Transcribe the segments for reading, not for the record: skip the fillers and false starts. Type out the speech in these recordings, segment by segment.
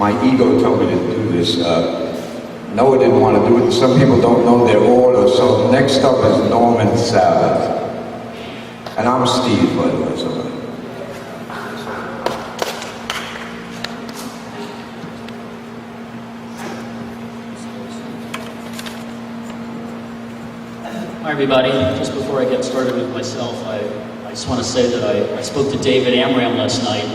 my ego told me to do this. Noah didn't want to do it. Some people don't know their order, so next up is Norman Savitt. And I'm Steve, by the way, so. Hi everybody, just before I get started with myself, I just want to say that I spoke to David Amram last night,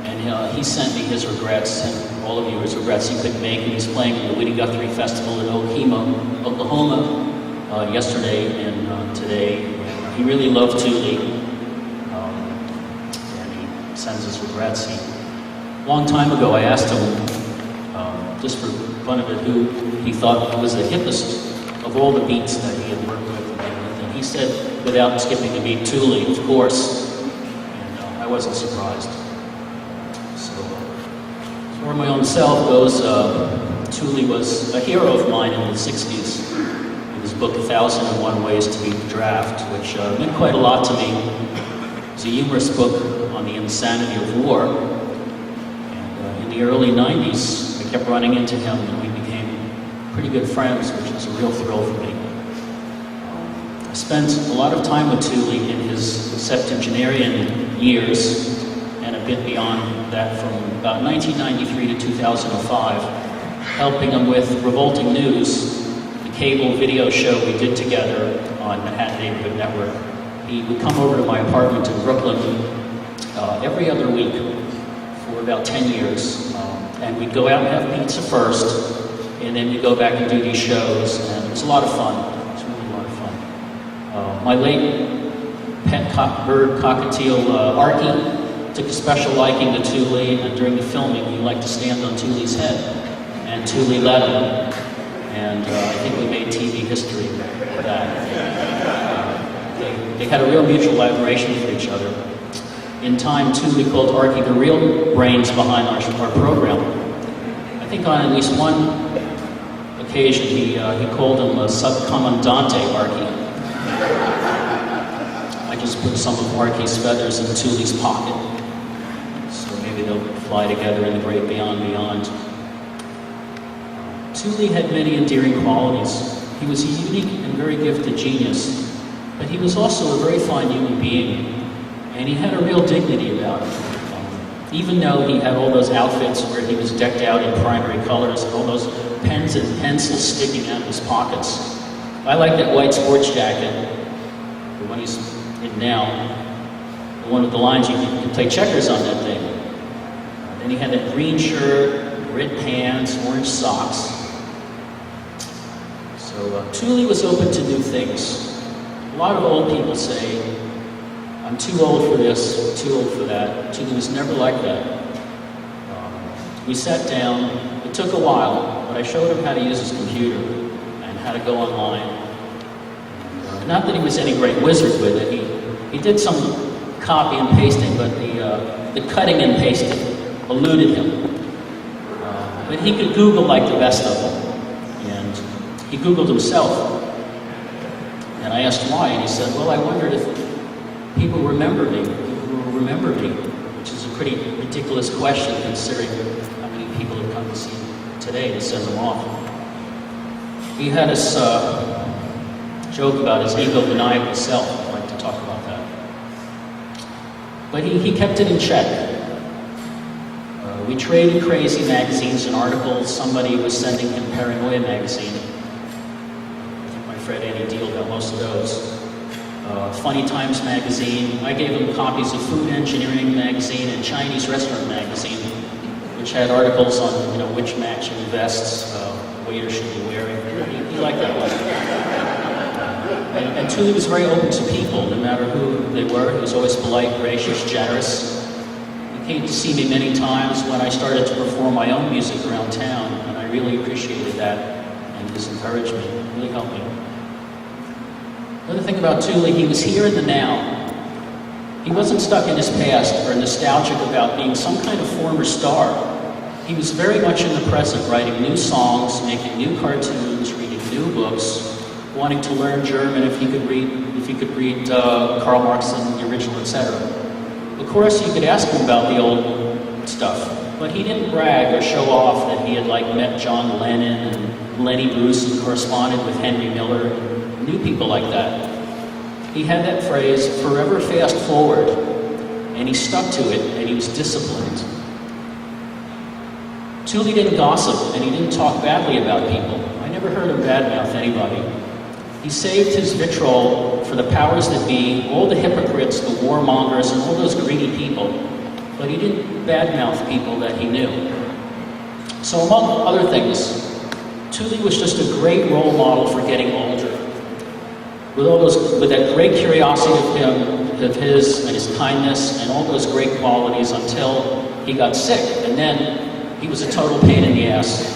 and he sent me his regrets, and all of you his regrets he couldn't make it. He's playing at the Whitty Guthrie Festival in Oklahoma yesterday and today. And he really loved Tuli, and he sends his regrets. A long time ago I asked him, just for fun of it, who he thought was the hippest of all the beats that he had worked with. And he said, without skipping the beat, Tuli, of course. And I wasn't surprised. So, as far as my own self goes, Tuli was a hero of mine in the 60s. With his book, 1001 Ways to Beat the Draft, which meant quite a lot to me. It was a humorous book on the insanity of war. And in the early 90s, I kept running into him, and we became pretty good friends, which was a real thrill for me. I spent a lot of time with Tuli in his septuagenarian years, and a bit beyond that, from about 1993 to 2005, helping him with Revolting News, the cable video show we did together on Manhattan Neighborhood Network. He would come over to my apartment in Brooklyn every other week for about 10 years, and we'd go out and have pizza first, and then we go back and do these shows, and it was a lot of fun. It was really a lot of fun. My late pet bird cockatiel, Arky, took a special liking to Tuli, and during the filming, he liked to stand on Tuli's head, and Tuli let him, and I think we made TV history with that. They had a real mutual admiration for each other. In time, Tuli called Arky the real brains behind our program. I think on at least one occasion, he called him Subcomandante Arky. I just put some of Arky's feathers in Tuli's pocket, so maybe they'll fly together in the great beyond beyond. Tuli had many endearing qualities. He was a unique and very gifted genius, but he was also a very fine human being, and he had a real dignity about him. Even though he had all those outfits where he was decked out in primary colors and all those pens and pencils sticking out of his pockets. I like that white sports jacket, the one he's in now, the one with the lines, you can play checkers on that thing. Then he had that green shirt, red pants, orange socks. So Tuli was open to new things. A lot of old people say, I'm too old for this, too old for that. Tuli was never like that. We sat down. It took a while, but I showed him how to use his computer and how to go online. And, not that he was any great wizard with it. He did some copy and pasting, but the cutting and pasting eluded him. But he could Google like the best of them. And he Googled himself. And I asked why, and he said, well, I wondered if people remember me, which is a pretty ridiculous question considering how many people have come to see him today to send them off. He had us joke about his ego-maniacal self. I'd like to talk about that. But he kept it in check. We traded crazy magazines and articles. Somebody was sending him Paranoia magazine. I think my friend Andy Deal got most of those. Funny Times magazine. I gave him copies of Food Engineering magazine and Chinese Restaurant magazine, which had articles on, which matching vests waiters should be wearing. He liked that one. And Tuli was very open to people, no matter who they were. He was always polite, gracious, generous. He came to see me many times when I started to perform my own music around town, and I really appreciated that and his encouragement. It really helped me. Another thing about Tuli, he was here in the now. He wasn't stuck in his past or nostalgic about being some kind of former star. He was very much in the present, writing new songs, making new cartoons, reading new books, wanting to learn German if he could read Karl Marx and the original, etc. Of course, you could ask him about the old stuff. But he didn't brag or show off that he had met John Lennon and Lenny Bruce and corresponded with Henry Miller, knew people like that. He had that phrase, forever fast forward, and he stuck to it, and he was disciplined. Tuli didn't gossip, and he didn't talk badly about people. I never heard him badmouth anybody. He saved his vitriol for the powers that be, all the hypocrites, the warmongers, and all those greedy people. But he didn't badmouth people that he knew. So among other things, Tuli was just a great role model for getting older. With that great curiosity of his and his kindness and all those great qualities until he got sick. And then he was a total pain in the ass.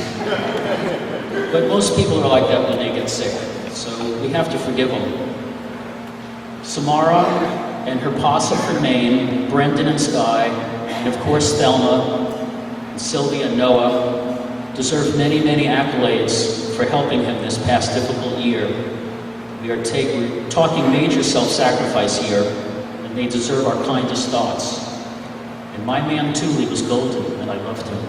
But most people are like that when they get sick. So we have to forgive them. Samara and her posse from Maine, Brendan and Sky, and of course Thelma, and Sylvia and Noah, deserve many, many accolades for helping him this past difficult year. We're talking major self-sacrifice here, and they deserve our kindest thoughts. And my man Tuli was golden, and I loved him.